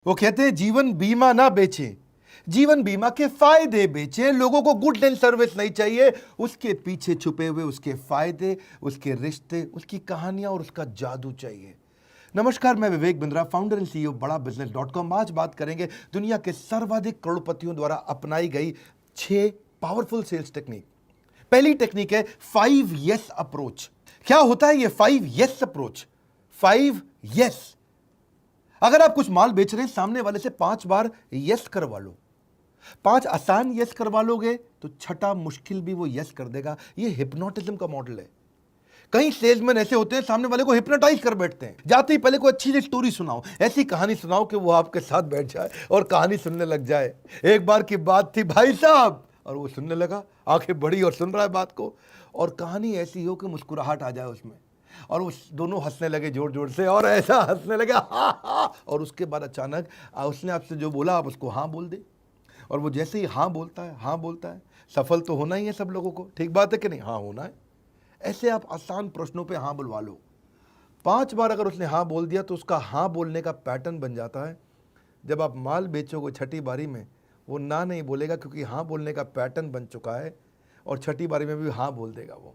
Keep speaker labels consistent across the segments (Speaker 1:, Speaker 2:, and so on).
Speaker 1: वो कहते हैं जीवन बीमा ना बेचें, जीवन बीमा के फायदे बेचें। लोगों को गुड एंड सर्विस नहीं चाहिए, उसके पीछे छुपे हुए उसके फायदे, उसके रिश्ते, उसकी कहानियां और उसका जादू चाहिए। नमस्कार, मैं Vivek Bindra, founder and CEO बड़ा बिजनेस.com। आज बात करेंगे दुनिया के सर्वाधिक करोड़पतियों द्वारा अपनाई गई 6 पावरफुल सेल्स टेक्निक। पहली टेक्निक है 5 यस अप्रोच। क्या होता है ये 5 यस अप्रोच? 5 यस। अगर आप कुछ माल बेच रहे हैं, सामने वाले से 5 बार यस करवा लो। 5 आसान यस करवा लोगे तो छठा मुश्किल भी वो यस कर देगा। ये हिप्नोटिज्म का मॉडल है। कई सेल्समैन ऐसे होते हैं, सामने वाले को हिप्नोटाइज कर बैठते हैं। जाते ही पहले कोई अच्छी सी स्टोरी सुनाओ, ऐसी कहानी सुनाओ कि वो आपके साथ बैठ जाए और कहानी सुनने लग जाए। एक बार की बात थी भाई साहब, और वो सुनने लगा, आंखें बड़ी और सुन रहा है बात को, और कहानी ऐसी हो कि मुस्कुराहट आ जाए उसमें, और वो दोनों हंसने लगे जोर जोर से, और ऐसा हंसने लगे हा हा। और उसके बाद अचानक उसने आपसे जो बोला आप उसको हाँ बोल दे, और वो जैसे ही हाँ बोलता है, हाँ बोलता है, सफल तो होना ही है सब लोगों को, ठीक बात है कि नहीं? हाँ होना है। ऐसे आप आसान प्रश्नों पे हाँ बुलवा लो। 5 बार अगर उसने हाँ बोल दिया तो उसका हाँ बोलने का पैटर्न बन जाता है। जब आप माल बेचोगे छठी बारी में, वो ना नहीं बोलेगा, क्योंकि हाँ बोलने का पैटर्न बन चुका है, और छठी बारी में भी हाँ बोल देगा वो।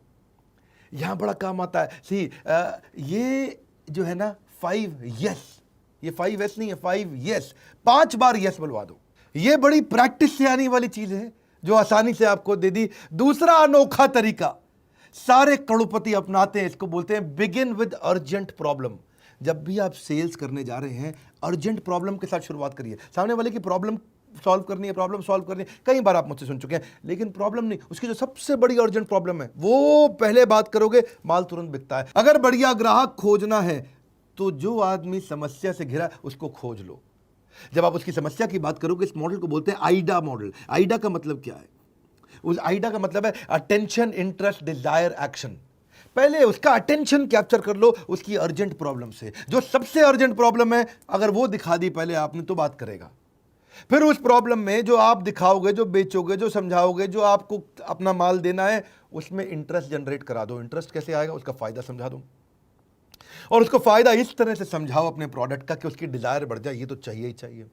Speaker 1: यहाँ बड़ा काम आता है। ये जो है ना 5 यस, ये 5 यस नहीं है, 5 यस। 5 बार यस बुलवा दो। ये बड़ी प्रैक्टिस से आने वाली चीज है जो आसानी से आपको दे दी। दूसरा अनोखा तरीका सारे करोड़पति अपनाते हैं, इसको बोलते हैं बिगिन विद अर्जेंट प्रॉब्लम। जब भी आप सेल्स करने जा रहे हैं, अर्जेंट प्रॉब्लम के साथ शुरुआत करिए। सामने वाले की प्रॉब्लम सॉल्व करनी है, प्रॉब्लम सॉल्व करनी है। कई बार आप मुझसे सुन चुके हैं, लेकिन प्रॉब्लम नहीं, उसकी जो सबसे बड़ी अर्जेंट प्रॉब्लम है वो पहले बात करोगे, माल तुरंत बिकता है। अगर बढ़िया ग्राहक खोजना है तो जो आदमी समस्या से घिरा उसको खोज लो। जब आप उसकी समस्या की बात करोगे, इस मॉडल को बोलते हैं आइडा मॉडल। आइडा का मतलब क्या है? उस आइडा का मतलब है अटेंशन, इंटरेस्ट, डिजायर, एक्शन। पहले उसका अटेंशन कैप्चर कर लो उसकी अर्जेंट प्रॉब्लम से। जो सबसे अर्जेंट प्रॉब्लम है अगर वो दिखा दी पहले आपने, तो बात करेगा। फिर उस प्रॉब्लम में जो आप दिखाओगे, जो बेचोगे, जो समझाओगे, जो आपको अपना माल देना है, उसमें इंटरेस्ट जनरेट करा दो। इंटरेस्ट कैसे आएगा? उसका फायदा समझा दो, और उसको फायदा इस तरह से समझाओ अपने प्रोडक्ट का कि उसकी डिजायर बढ़ जाए, ये तो चाहिए ही चाहिए।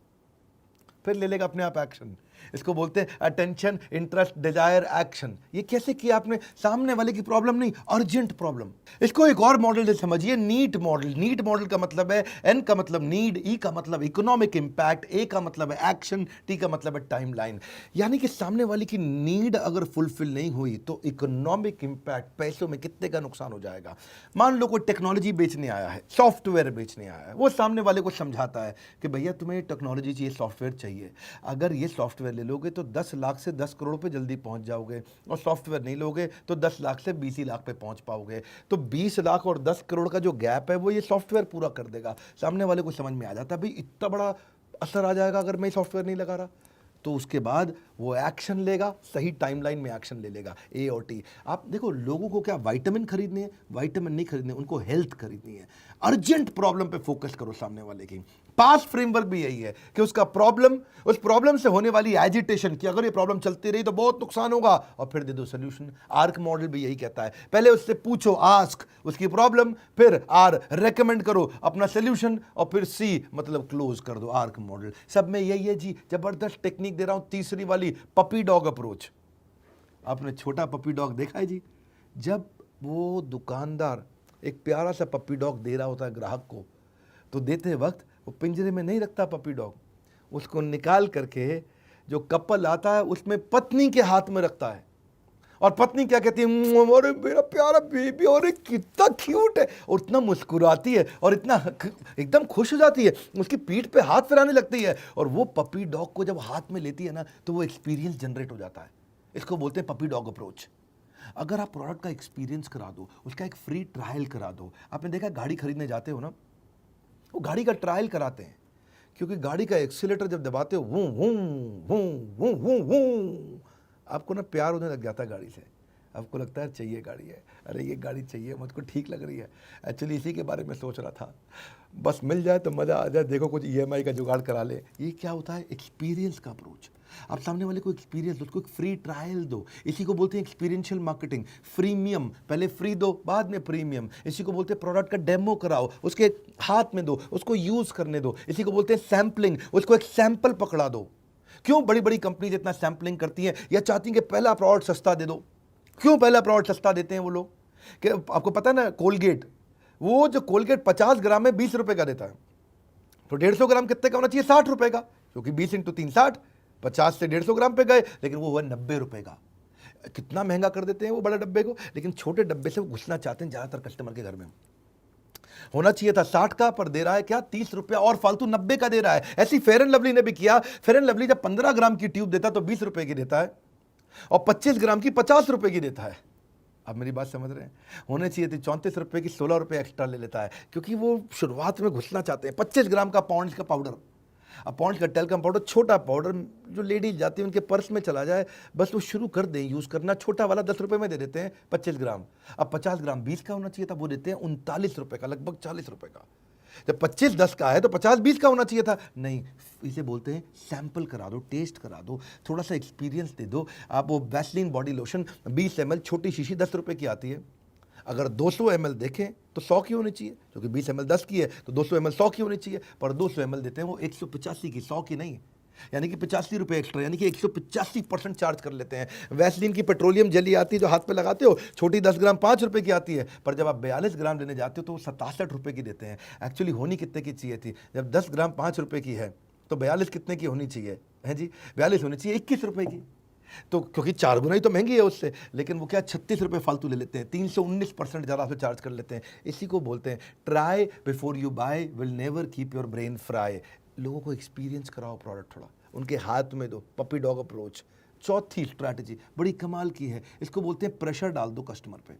Speaker 1: फिर ले लेगा अपने आप एक्शन। इसको बोलते हैं अटेंशन, इंटरेस्ट, डिजायर, एक्शन। ये कैसे किया आपने? सामने वाले की प्रॉब्लम नहीं, अर्जेंट प्रॉब्लम। इसको एक और मॉडल से समझिए, नीट मॉडल। नीट मॉडल का मतलब है, एन का मतलब नीड, ई का मतलब इकोनॉमिक इंपैक्ट, ए का मतलब है एक्शन, टी का मतलब है टाइमलाइन। यानी कि सामने वाले की नीड अगर फुलफिल नहीं हुई तो इकोनॉमिक इंपैक्ट, पैसों में कितने का नुकसान हो जाएगा। मान लो कोई टेक्नोलॉजी बेचने आया है, सॉफ्टवेयर बेचने आया है, वो सामने वाले को समझाता है कि भैया तुम्हें टेक्नोलॉजी चाहिए, सॉफ्टवेयर चाहिए। अगर ये सॉफ्टवेयर ले लोगे तो 10 लाख से 10 करोड़ पे जल्दी पहुंच जाओगे, और सॉफ्टवेयर नहीं लोगे तो 10 लाख से 20 लाख पे पहुंच पाओगे। तो 20 लाख और 10 करोड़ का जो गैप है वो ये सॉफ्टवेयर पूरा कर देगा। सामने वाले को समझ में आ जाता है भाई इतना बड़ा असर आ जाएगा अगर मैं सॉफ्टवेयर नहीं लगा रहा। तो उसके बाद वो एक्शन लेगा, सही टाइमलाइन में एक्शन ले लेगा, ए और टी। आप देखो, लोगों को क्या विटामिन खरीदने हैं? विटामिन नहीं खरीदने, उनको हेल्थ खरीदनी है। अर्जेंट प्रॉब्लम पे फोकस करो सामने वाले की। पास्ट फ्रेमवर्क भी यही है कि उसका प्रॉब्लम, उस प्रॉब्लम से होने वाली एजिटेशन की, अगर ये प्रॉब्लम चलती रही तो बहुत नुकसान होगा, और फिर दे दो सोल्यूशन। आर्क मॉडल भी यही कहता है, पहले उससे पूछो, आस्क, उसकी प्रॉब्लम, फिर आर रेकमेंड करो अपना सोल्यूशन, और फिर सी मतलब क्लोज कर दो। आर्क मॉडल सब में यही है जी। जबरदस्त टेक्निक दे रहा हूं, तीसरी वाली पपी डॉग अप्रोच। आपने छोटा पपी डॉग देखा है जी? जब वो दुकानदार एक प्यारा सा पपी डॉग दे रहा होता है ग्राहक को, तो देते वक्त वो पिंजरे में नहीं रखता पपी डॉग, उसको निकाल करके जो कपल आता है उसमें पत्नी के हाथ में रखता है। और पत्नी क्या कहती है? अरे मेरा प्यारा बेबी, और कितना क्यूट है, और इतना मुस्कुराती है, और इतना एकदम खुश हो जाती है, उसकी पीठ पे हाथ फिराने लगती है। और वो पपी डॉग को जब हाथ में लेती है ना, तो वो एक्सपीरियंस जनरेट हो जाता है। इसको बोलते हैं पपी डॉग अप्रोच। अगर आप प्रोडक्ट का एक्सपीरियंस करा दो, उसका एक फ्री ट्रायल करा दो। आपने देखा गाड़ी खरीदने जाते हो ना, वो गाड़ी का ट्रायल कराते हैं, क्योंकि गाड़ी का एक्सीलेटर जब दबाते हो, वूं वूं वूं वूं वूं वूं, आपको ना प्यार होने लग जाता है गाड़ी से। आपको लगता है चाहिए गाड़ी है, अरे ये गाड़ी चाहिए मुझको, ठीक लग रही है, एक्चुअली इसी के बारे में सोच रहा था, बस मिल जाए तो मज़ा आ जाए, देखो कुछ ईएमआई का जुगाड़ करा ले। ये क्या होता है? एक्सपीरियंस का अप्रोच। आप सामने वाले को एक्सपीरियंस दो, उसको एक फ्री ट्रायल दो। इसी को बोलते हैं एक्सपीरियंशियल मार्केटिंग। फ्रीमियम, पहले फ्री दो बाद में प्रीमियम। इसी को बोलते हैं प्रोडक्ट का डेमो कराओ, उसके हाथ में दो, उसको यूज़ करने दो। इसी को बोलते हैं सैम्पलिंग, उसको एक सैंपल पकड़ा दो। क्यों बड़ी बड़ी कंपनीज इतना सैंपलिंग करती हैं या चाहती हैं कि पहला प्रोडक्ट सस्ता दे दो? क्यों पहला प्रोडक्ट सस्ता देते हैं वो लोग? कि आपको पता है ना, कोलगेट, वो जो कोलगेट 50 ग्राम में 20 रुपए का देता है, तो 150 ग्राम कितने का होना चाहिए? 60 रुपए का, क्योंकि 20 × 3 60, 50 से 150 ग्राम पे गए, लेकिन वो हुआ 90 रुपए का। कितना महंगा कर देते हैं वो बड़ा डब्बे को, लेकिन छोटे डब्बे से वो घुसना चाहते हैं ज़्यादातर कस्टमर के घर में। होना चाहिए था 60 का, पर दे रहा है क्या? 30 रुपया और फालतू 90 का दे रहा है। ऐसी फेयर एंड लवली ने भी किया। फेयर एंड लवली जब 15 ग्राम की ट्यूब देता है तो 20 रुपए की देता है, और 25 ग्राम की 50 रुपए की देता है। आप मेरी बात समझ रहे हैं? होने चाहिए थी 34 रुपए की, 16 रुपए एक्स्ट्रा ले लेता है, क्योंकि वो शुरुआत में घुसना चाहते हैं। 25 ग्राम का पॉन्ड्स का पाउडर, अब पॉन्ड्स का टेल्कम पाउडर, छोटा पाउडर, जो लेडीज जाती है उनके पर्स में चला जाए, बस वो शुरू कर दें यूज़ करना। छोटा वाला 10 रुपए में दे देते हैं 25 ग्राम। अब 50 ग्राम 20 का होना चाहिए था, वो देते हैं 39 रुपए का, लगभग 40 रुपए का। जब 25 10 का है तो 50 20 का होना चाहिए था। नहीं, इसे बोलते हैं सैंपल करा दो, टेस्ट करा दो, थोड़ा सा एक्सपीरियंस दे दो। आप वो वैसलीन बॉडी लोशन 20 ml, छोटी शीशी 10 रुपए की आती है। अगर 200 ml देखें तो 100 की होनी चाहिए, क्योंकि 20 ml 10 की है तो 200 ml 100 की होनी चाहिए, पर 200 ml देते हैं वो 185 की, 100 की नहीं, यानी कि 85 रुपये एक्स्ट्रा, यानी कि 185% चार्ज कर लेते हैं। वैसलीन की पेट्रोलियम जेली आती है जो हाथ पे लगाते हो, छोटी 10 ग्राम 5 रुपये की आती है, पर जब आप 42 ग्राम लेने जाते हो तो वो 67 रुपये की देते हैं। एक्चुअली होनी कितने की चाहिए थी? जब 10 ग्राम 5 रुपये की है तो 42 कितने की होनी चाहिए? है जी, 42 होनी चाहिए 21 रुपये की। तो क्योंकि 4 गुना ही तो महंगी है उससे, लेकिन वो क्या 36 रुपये फालतू ले लेते हैं, 319% ज़्यादा आपसे चार्ज कर लेते हैं। इसी को बोलते हैं try before you buy will never keep your brain fry. लोगों को एक्सपीरियंस कराओ प्रोडक्ट, थोड़ा उनके हाथ में दो, पपी डॉग अप्रोच। चौथी स्ट्रैटेजी बड़ी कमाल की है, इसको बोलते हैं प्रेशर डाल दो कस्टमर पे।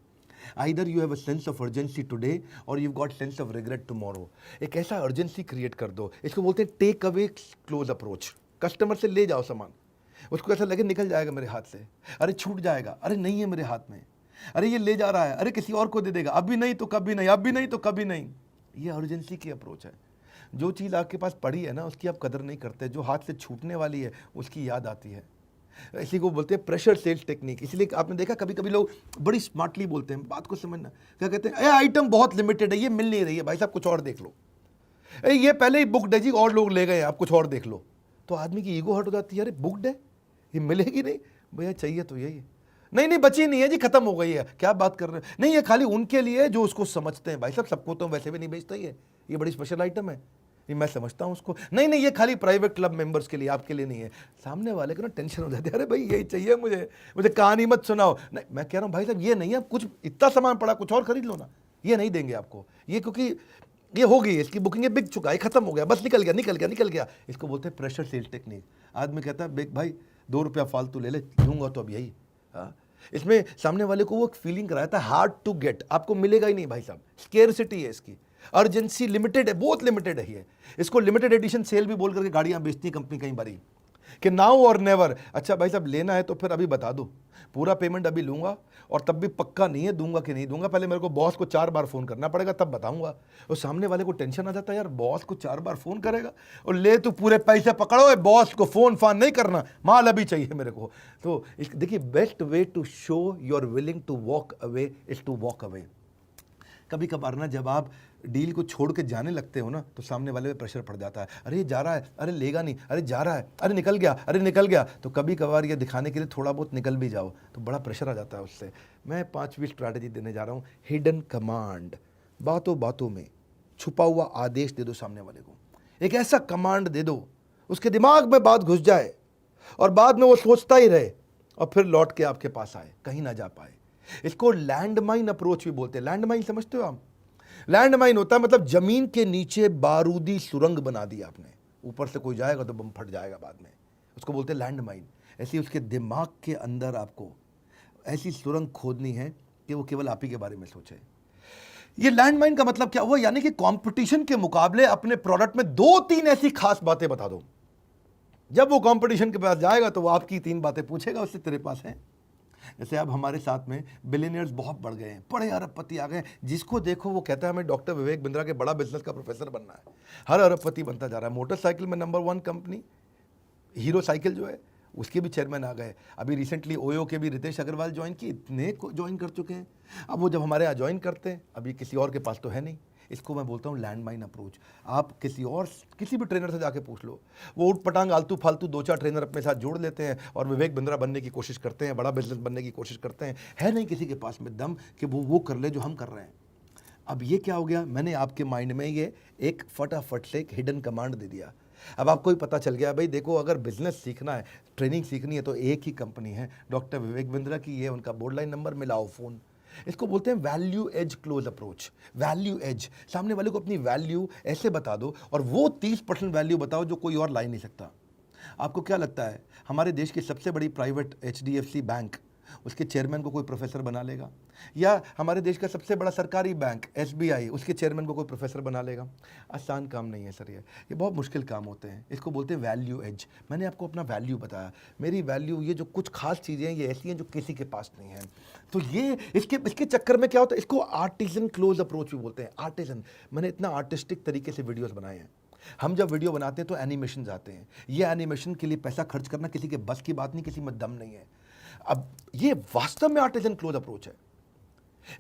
Speaker 1: Either you have a sense of urgency today और you got sense of regret tomorrow. एक ऐसा अर्जेंसी क्रिएट कर दो, इसको बोलते हैं take away close approach. Customer से ले जाओ सामान, उसको ऐसा लगे निकल जाएगा मेरे हाथ से, अरे छूट जाएगा, अरे नहीं है मेरे हाथ में, अरे ये ले जा रहा है, अरे किसी और को दे देगा, अभी नहीं तो कभी नहीं, अभी नहीं तो कभी नहीं। ये अर्जेंसी की अप्रोच है। जो चीज़ आपके पास पड़ी है ना, उसकी आप कदर नहीं करते, जो हाथ से छूटने वाली है उसकी याद आती है। इसी को बोलते हैं प्रेशर सेल्स टेक्निक। इसलिए आपने देखा कभी कभी लोग बड़ी स्मार्टली बोलते हैं, बात को समझना, क्या कहते हैं, आइटम बहुत लिमिटेड है, ये मिल नहीं रही है, भाई साहब कुछ और देख लो, ये पहले ही बुकड है जी, और लोग ले गए, आप कुछ और देख लो। तो आदमी की ईगो हट हो जाती है, अरे बुकड है, ये मिलेगी नहीं भैया, चाहिए तो यही है, नहीं नहीं बची नहीं है जी, खत्म हो गई है, क्या बात कर रहे हैं, नहीं ये खाली उनके लिए जो उसको समझते हैं। भाई साहब सबको तो वैसे भी नहीं बेचता ही है, ये बड़ी स्पेशल आइटम है, ये मैं समझता हूँ उसको, नहीं नहीं ये खाली प्राइवेट क्लब मेंबर्स के लिए, आपके लिए नहीं है। सामने वाले को ना टेंशन हो जाती है, अरे भाई यही चाहिए मुझे, मुझे कहानी मत सुनाओ। नहीं, मैं कह रहा हूँ भाई साहब ये नहीं है, कुछ इतना सामान पड़ा, कुछ और खरीद लो ना, ये नहीं देंगे आपको, ये क्योंकि ये हो गई, इसकी बुकिंग है, बिक चुका है, खत्म हो गया, बस निकल गया निकल गया निकल गया। इसको बोलते हैं प्रेशर सेल टेक्निक। आदमी कहता है भाई 2 रुपया फालतू ले ले, दूंगा तो अब यही। हाँ, इसमें सामने वाले को वो फीलिंग कराया था हार्ड टू गेट, आपको मिलेगा ही नहीं भाई साहब, स्केर्सिटी है इसकी, अर्जेंसी लिमिटेड है, बहुत लिमिटेड है ये। इसको लिमिटेड एडिशन सेल भी बोल करके गाड़ियां बेचती कंपनी कई बारी, कि नाउ और नेवर। अच्छा भाई साहब लेना है तो फिर अभी बता दो, पूरा पेमेंट अभी लूंगा, और तब भी पक्का नहीं है दूंगा कि नहीं दूंगा, पहले मेरे को बॉस को 4 बार फोन करना पड़ेगा तब बताऊंगा। और सामने वाले को टेंशन आ जाता है, यार बॉस को 4 बार फोन करेगा, और ले तो पूरे पैसे पकड़ो, बॉस को फोन फान नहीं करना, माल अभी चाहिए मेरे को। तो देखिए, best way to show you are willing to walk away is to walk away. कभी कभार ना जब आप डील को छोड़ के जाने लगते हो ना, तो सामने वाले पे प्रेशर पड़ जाता है, अरे ये जा रहा है, अरे लेगा नहीं, अरे जा रहा है, अरे निकल गया, अरे निकल गया। तो कभी कभार ये दिखाने के लिए थोड़ा बहुत निकल भी जाओ तो बड़ा प्रेशर आ जाता है उससे। मैं 5वीं स्ट्रैटेजी देने जा रहा हूँ, हिडन कमांड। बातों बातों में छुपा हुआ आदेश दे दो सामने वाले को, एक ऐसा कमांड दे दो उसके दिमाग में बात घुस जाए और बाद में वो सोचता ही रहे और फिर लौट के आपके पास आए, कहीं ना जा पाए। इसको लैंडमाइन अप्रोच भी बोलते हैं। लैंडमाइन समझते हो आप? लैंडमाइन होता है मतलब जमीन के नीचे बारूदी सुरंग बना दी आपने, ऊपर से कोई जाएगा तो बम फट जाएगा बाद में, उसको बोलते हैं लैंडमाइन। ऐसी उसके दिमाग के अंदर आपको ऐसी सुरंग खोदनी है कि वो केवल आप ही के बारे में सोचे। ये लैंडमाइन का मतलब क्या हुआ? यानी कि कंपटीशन के मुकाबले अपने प्रोडक्ट में 2-3 ऐसी खास बातें बता दो, जब वो कंपटीशन के पास जाएगा तो वो आपकी 3 बातें पूछेगा उससे, तेरे पास है। जैसे अब हमारे साथ में बिलियनियर्स बहुत बढ़ गए हैं, बड़े अरबपति आ गए हैं, जिसको देखो वो कहता है हमें डॉक्टर विवेक बिंद्रा के बड़ा बिजनेस का प्रोफेसर बनना है। हर अरबपति बनता जा रहा है। मोटरसाइकिल में नंबर 1 कंपनी हीरो साइकिल जो है उसके भी चेयरमैन आ गए। अभी रिसेंटली ओयो के भी रितेश अग्रवाल ज्वाइन किए, इतने ज्वाइन कर चुके हैं। अब वो जब हमारे यहाँ ज्वाइन करते हैं, अभी किसी और के पास तो है नहीं। इसको मैं बोलता हूँ लैंडमाइन अप्रोच। आप किसी भी ट्रेनर से जाके पूछ लो, वो उठ पटांग आलतू फालतू 2-4 ट्रेनर अपने साथ जोड़ लेते हैं और विवेक बिंद्रा बनने की कोशिश करते हैं, बड़ा बिजनेस बनने की कोशिश करते हैं। है नहीं किसी के पास में दम कि वो कर ले जो हम कर रहे हैं। अब ये क्या हो गया, मैंने आपके माइंड में ये एक फटाफट से एक हिडन कमांड दे दिया। अब आपको ही पता चल गया, भाई देखो अगर बिजनेस सीखना है, ट्रेनिंग सीखनी है तो एक ही कंपनी है डॉक्टर विवेक बिंद्रा की, ये उनका बोर्ड लाइन नंबर, मिलाओ फ़ोन। इसको बोलते हैं value as close approach. Value as, सामने वाले को अपनी वैल्यू ऐसे बता दो और वो 30% वैल्यू बताओ जो कोई और ला ही नहीं सकता। आपको क्या लगता है हमारे देश की सबसे बड़ी प्राइवेट HDFC बैंक, उसके चेयरमैन को कोई प्रोफेसर बना लेगा? या हमारे देश का सबसे बड़ा सरकारी बैंक SBI, उसके चेयरमैन को कोई प्रोफेसर बना लेगा? आसान काम नहीं है सर, ये बहुत मुश्किल काम होते हैं। इसको बोलते हैं वैल्यू एज। मैंने आपको अपना वैल्यू बताया, मेरी वैल्यू, ये जो कुछ खास चीज़ें हैं ये ऐसी हैं जो किसी के पास नहीं है। तो ये इसके चक्कर में क्या होता है, इसको आर्टिजन क्लोज अप्रोच भी बोलते हैं। आर्टिजन, मैंने इतना आर्टिस्टिक तरीके से वीडियोज़ बनाए हैं। हम जब वीडियो बनाते हैं तो एनिमेशन आते हैं। ये एनिमेशन के लिए पैसा खर्च करना किसी के बस की बात नहीं, किसी में दम नहीं है। अब ये वास्तव में आर्टिजन क्लोज अप्रोच है।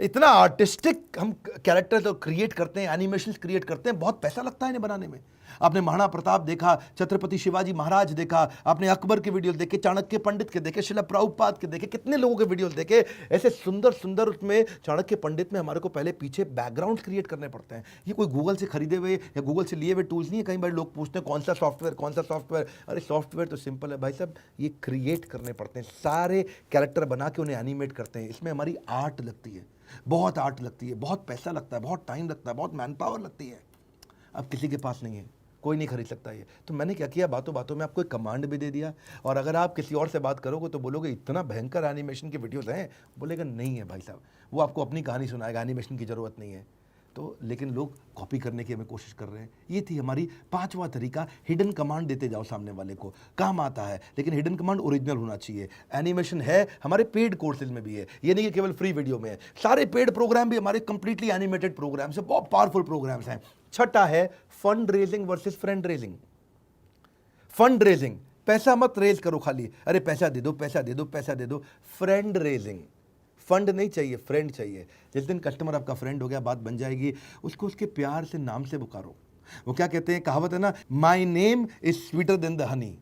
Speaker 1: इतना आर्टिस्टिक हम कैरेक्टर तो क्रिएट करते हैं, एनिमेशंस क्रिएट करते हैं, बहुत पैसा लगता है इन्हें बनाने में। आपने महाराणा प्रताप देखा, छत्रपति शिवाजी महाराज देखा, आपने अकबर के वीडियोस देखे, चाणक्य पंडित के देखे, शिला प्रभुपाद के देखे, कितने लोगों के वीडियोस देखे। ऐसे सुंदर सुंदर उसमें चाणक्य पंडित में हमारे को पहले पीछे बैकग्राउंड क्रिएट करने पड़ते हैं। ये कोई गूगल से खरीदे हुए या गूगल से लिए हुए टूल्स नहीं है। कई बार लोग पूछते हैं कौन सा सॉफ्टवेयर। अरे सॉफ्टवेयर तो सिंपल है भाई साहब, ये क्रिएट करने पड़ते हैं, सारे कैरेक्टर बना के उन्हें एनिमेट करते हैं। इसमें हमारी आर्ट लगती है, बहुत आर्ट लगती है, बहुत पैसा लगता है, बहुत टाइम लगता है, बहुत मैन पावर लगती है। अब किसी के पास नहीं है, कोई नहीं खरीद सकता ये। तो मैंने क्या किया, बातों बातों में आपको एक कमांड भी दे दिया। और अगर आप किसी और से बात करोगे तो बोलोगे इतना भयंकर एनिमेशन की वीडियोस हैं, बोलेगा नहीं है भाई साहब, वो आपको अपनी कहानी सुनाएगा, एनिमेशन की ज़रूरत नहीं है। तो लेकिन लोग कॉपी करने की हमें कोशिश कर रहे हैं। ये थी हमारी 5वां तरीका, हिडन कमांड देते जाओ सामने वाले को, काम आता है। लेकिन हिडन कमांड ओरिजिनल होना चाहिए। एनिमेशन है, हमारे पेड कोर्सेज में भी है, ये नहीं कि केवल फ्री वीडियो में है। सारे पेड प्रोग्राम भी हमारे कंप्लीटली एनिमेटेड प्रोग्राम्स हैं, बहुत पावरफुल प्रोग्राम्स हैं। छठा है fund raising versus friend raising. Fund raising, पैसा मत रेज करो खाली, अरे पैसा दे दो, पैसा दे दो, पैसा दे दो। फ्रेंड रेजिंग, फंड नहीं चाहिए, फ्रेंड चाहिए। जिस दिन कस्टमर आपका फ्रेंड हो गया, बात बन जाएगी, उसको उसके प्यार से नाम से पुकारो। वो क्या कहते हैं, कहावत है ना, my name is sweeter than the honey.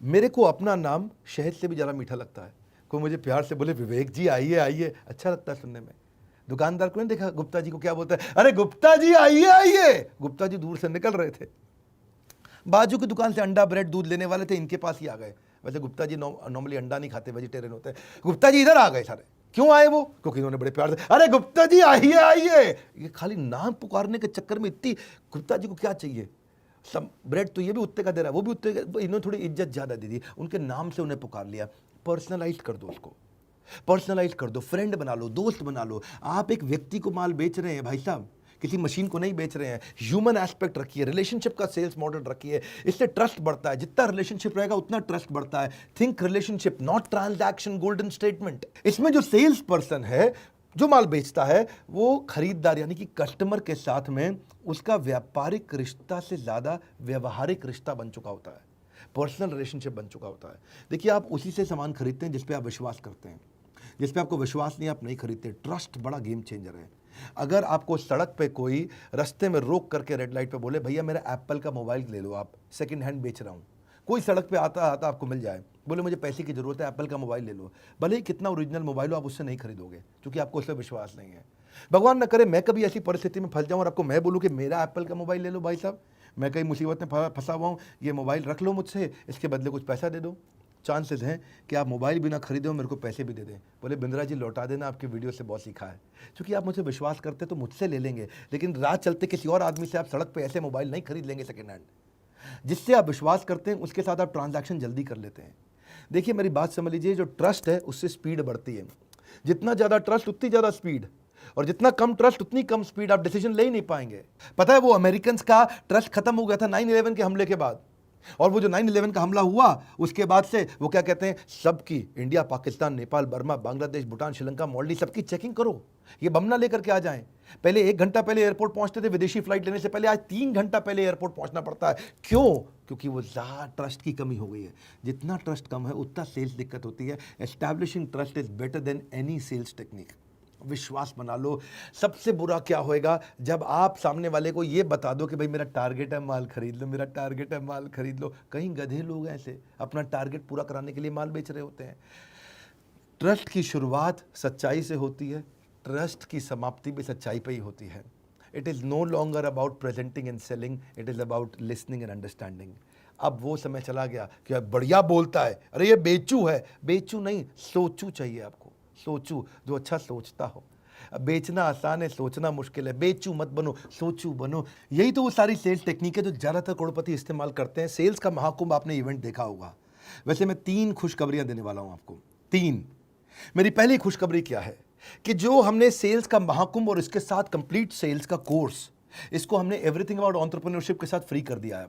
Speaker 1: मेरे को अपना नाम शहद से भी ज़्यादा मीठा लगता है। कोई मुझे प्यार से बोले विवेक जी आइए आइए, अच्छा लगता है सुनने में। दुकानदार को नहीं देखा गुप्ता जी को क्या बोलता है, अरे गुप्ता जी आइए आइए। गुप्ता जी दूर से निकल रहे थे, बाजू की दुकान से अंडा ब्रेड दूध लेने वाले थे, इनके पास ही आ गए। वैसे गुप्ता जी नॉर्मली अंडा नहीं खाते, वेजिटेरियन होते हैं। गुप्ता जी इधर आ गए सारे। क्यों आए वो? क्योंकि इन्होंने बड़े प्यार से, अरे गुप्ता जी आइए आइए। ये खाली नाम पुकारने के चक्कर में इतनी, गुप्ता जी को क्या चाहिए, सब ब्रेड तो ये भी उत्ते का दे रहा है, वो भी उत्ते का, इन्होंने थोड़ी इज्जत ज़्यादा दे दी, उनके नाम से उन्हें पुकार लिया। पर्सनलाइज कर दो उसको, पर्सनलाइज कर दो, फ्रेंड बना लो, दोस्त बना लो। आप एक व्यक्ति को माल बेच रहे हैं भाई साहब, किसी मशीन को नहीं बेच रहे हैं। ह्यूमन एस्पेक्ट रखिए, रिलेशनशिप का सेल्स मॉडल रखिए, इससे ट्रस्ट बढ़ता है। जितना रिलेशनशिप रहेगा उतना ट्रस्ट बढ़ता है। Think relationship not transaction, golden statement. इसमें जो सेल्स पर्सन है, जो माल बेचता है, वो खरीदार यानी कि कस्टमर के साथ में उसका व्यापारिक रिश्ता से ज़्यादा व्यवहारिक रिश्ता बन चुका होता है, पर्सनल रिलेशनशिप बन चुका होता है। देखिए, आप उसी से सामान खरीदते हैं जिस पे आप विश्वास करते हैं। जिस पे आपको विश्वास नहीं, आप नहीं खरीदते। ट्रस्ट बड़ा गेम चेंजर है। अगर आपको सड़क पे कोई रास्ते में रोक करके रेड लाइट पे बोले भैया मेरा एप्पल का मोबाइल ले लो, आप सेकंड हैंड बेच रहा हूँ, कोई सड़क पे आता आता आपको मिल जाए, बोले मुझे पैसे की ज़रूरत है, एप्पल का मोबाइल ले लो, भले ही कितना ओरिजिनल मोबाइल हो, आप उससे नहीं खरीदोगे क्योंकि आपको उस पर विश्वास नहीं है। भगवान न करे मैं कभी ऐसी परिस्थिति में फंस जाऊँ और आपको मैं बोलूँ कि मेरा एप्पल का मोबाइल ले लो भाई साहब, मैं कहीं मुसीबत में फंसा हुआ हूँ, ये मोबाइल रख लो मुझसे, इसके बदले कुछ पैसा दे दो। चांसेस हैं कि आप मोबाइल भी ना खरीदो, मेरे को पैसे भी दे दें। बोले बिंद्रा जी लौटा देना, आपके वीडियो से बहुत सीखा है। क्योंकि आप मुझे विश्वास करते तो मुझसे ले लेंगे, लेकिन रात चलते किसी और आदमी से आप सड़क पे ऐसे मोबाइल नहीं खरीद लेंगे सेकेंड हैंड। जिससे आप विश्वास करते हैं उसके साथ आप ट्रांजैक्शन जल्दी कर लेते हैं। देखिए मेरी बात समझ लीजिए, जो ट्रस्ट है उससे स्पीड बढ़ती है। जितना ज़्यादा ट्रस्ट उतनी ज़्यादा स्पीड, और जितना कम ट्रस्ट उतनी कम स्पीड, आप डिसीजन ले ही नहीं पाएंगे। पता है वो अमेरिकन का ट्रस्ट खत्म हो गया था 9/11 के हमले के बाद। और वो जो 9/11 का हमला हुआ उसके बाद से वो क्या कहते हैं, सबकी इंडिया, पाकिस्तान, नेपाल, बर्मा, बांग्लादेश, भूटान, श्रीलंका, मालदीव, सबकी चेकिंग करो। ये बम ना लेकर के आ जाएं। पहले 1 घंटा पहले एयरपोर्ट पहुंचते थे विदेशी फ्लाइट लेने से पहले, आज 3 घंटा पहले एयरपोर्ट पहुंचना पड़ता है। क्यों? क्योंकि वो ज़्यादा ट्रस्ट की कमी हो गई है। जितना ट्रस्ट कम है उतना सेल्स दिक्कत होती है। Establishing trust is better than any sales technique. विश्वास बना लो। सबसे बुरा क्या होएगा, जब आप सामने वाले को ये बता दो कि भाई मेरा टारगेट है माल खरीद लो, मेरा टारगेट है माल खरीद लो। कहीं गधे लोग ऐसे अपना टारगेट पूरा कराने के लिए माल बेच रहे होते हैं। ट्रस्ट की शुरुआत सच्चाई से होती है, ट्रस्ट की समाप्ति भी सच्चाई पे ही होती है। It is no longer about presenting and selling, it is about listening and understanding. अब वो समय चला गया कि बढ़िया बोलता है, अरे ये बेचू है। बेचू नहीं, सोचू चाहिए आपको। सोचू जो अच्छा सोचता हो। बेचना आसान है, सोचना मुश्किल है। बेचू मत बनो, सोचू बनो। यही तो वो सारी सेल्स टेक्निक है जो ज़्यादातर करोड़पति इस्तेमाल करते हैं। सेल्स का महाकुंभ आपने इवेंट देखा होगा। वैसे मैं 3 खुशखबरियां देने वाला हूं आपको। 3। मेरी पहली खुशखबरी क्या है कि जो हमने सेल्स का महाकुंभ और इसके साथ कंप्लीट सेल्स का कोर्स, इसको हमने एवरीथिंग अबाउट एंटरप्रेन्योरशिप के साथ फ्री कर दिया है।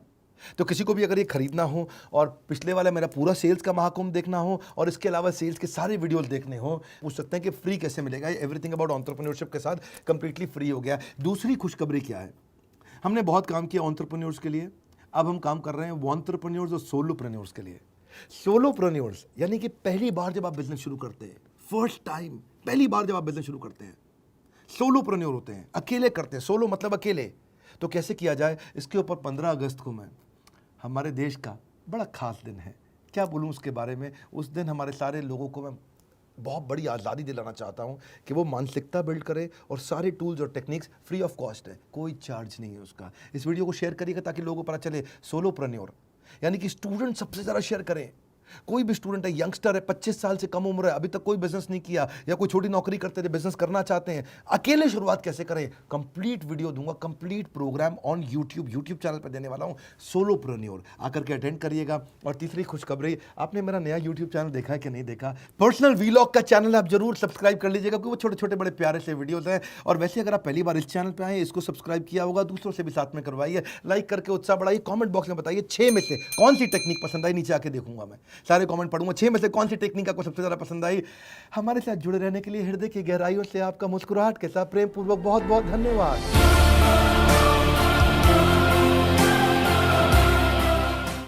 Speaker 1: तो किसी को भी अगर ये खरीदना हो और पिछले वाला मेरा पूरा सेल्स का महाकुंभ देखना हो और इसके अलावा सेल्स के सारे वीडियोस देखने हो, पूछ सकते हैं कि फ्री कैसे मिलेगा। एवरीथिंग अबाउट एंटरप्रेन्योरशिप के साथ कंप्लीटली फ्री हो गया। दूसरी खुशखबरी क्या है, हमने बहुत काम किया एंटरप्रेन्योर्स के लिए, अब हम काम कर रहे हैं एंटरप्रेन्योर्स और सोलोप्रेन्योर्स के लिए। सोलोप्रेन्योर्स यानी कि पहली बार जब आप बिजनेस शुरू करते हैं, फर्स्ट टाइम, पहली बार जब आप बिजनेस शुरू करते हैं, सोलोप्रेन्योर होते हैं, अकेले करते हैं। सोलो मतलब अकेले। तो कैसे किया जाए, इसके ऊपर 15 अगस्त को मैं, हमारे देश का बड़ा खास दिन है, क्या बोलूं उसके बारे में। उस दिन हमारे सारे लोगों को मैं बहुत बड़ी आज़ादी दिलाना चाहता हूं कि वो मानसिकता बिल्ड करे और सारे टूल्स और टेक्निक्स फ्री ऑफ कॉस्ट है, कोई चार्ज नहीं है उसका। इस वीडियो को शेयर करिएगा ताकि लोगों को पता चले। सोलोप्रेन्योर यानी कि स्टूडेंट सबसे ज़्यादा शेयर करें। कोई भी स्टूडेंट है, यंगस्टर है, 25 साल से कम उम्र है, अभी तक कोई बिजनेस नहीं किया या कोई छोटी नौकरी करते थे, बिजनेस करना चाहते हैं, अकेले शुरुआत कैसे करें, कंप्लीट वीडियो दूंगा, complete program on YouTube channel पर देने वाला हूं, सोलोप्रेन्योर। आकर के अटेंड करिएगा। और तीसरी खुशखबरी, आपने मेरा नया यूट्यूब चैनल देखा है कि नहीं देखा, पर्सनल वीलॉग का चैनल आप जरूर सब्सक्राइब कर लीजिएगा, क्योंकि वो छोटे छोटे बड़े प्यारे से वीडियोस हैं। और वैसे अगर आप पहली बार इस चैनल पर आए, इसको सब्सक्राइब किया होगा, दूसरों से भी साथ में करवाइए, लाइक करके उत्साह बढ़ाइए। कॉमेंट बॉक्स में बताइए 6 में से कौन सी टेक्निक पसंद आई, नीचे आके देखूंगा मैं, सारे कॉमेंट पढ़ूंगा। 6 में से कौन सी टेक्निक आपको सबसे ज्यादा पसंद आई। हमारे साथ जुड़े रहने के लिए हृदय की गहराइयों से आपका मुस्कुराहट के साथ प्रेम पूर्वक बहुत बहुत धन्यवाद।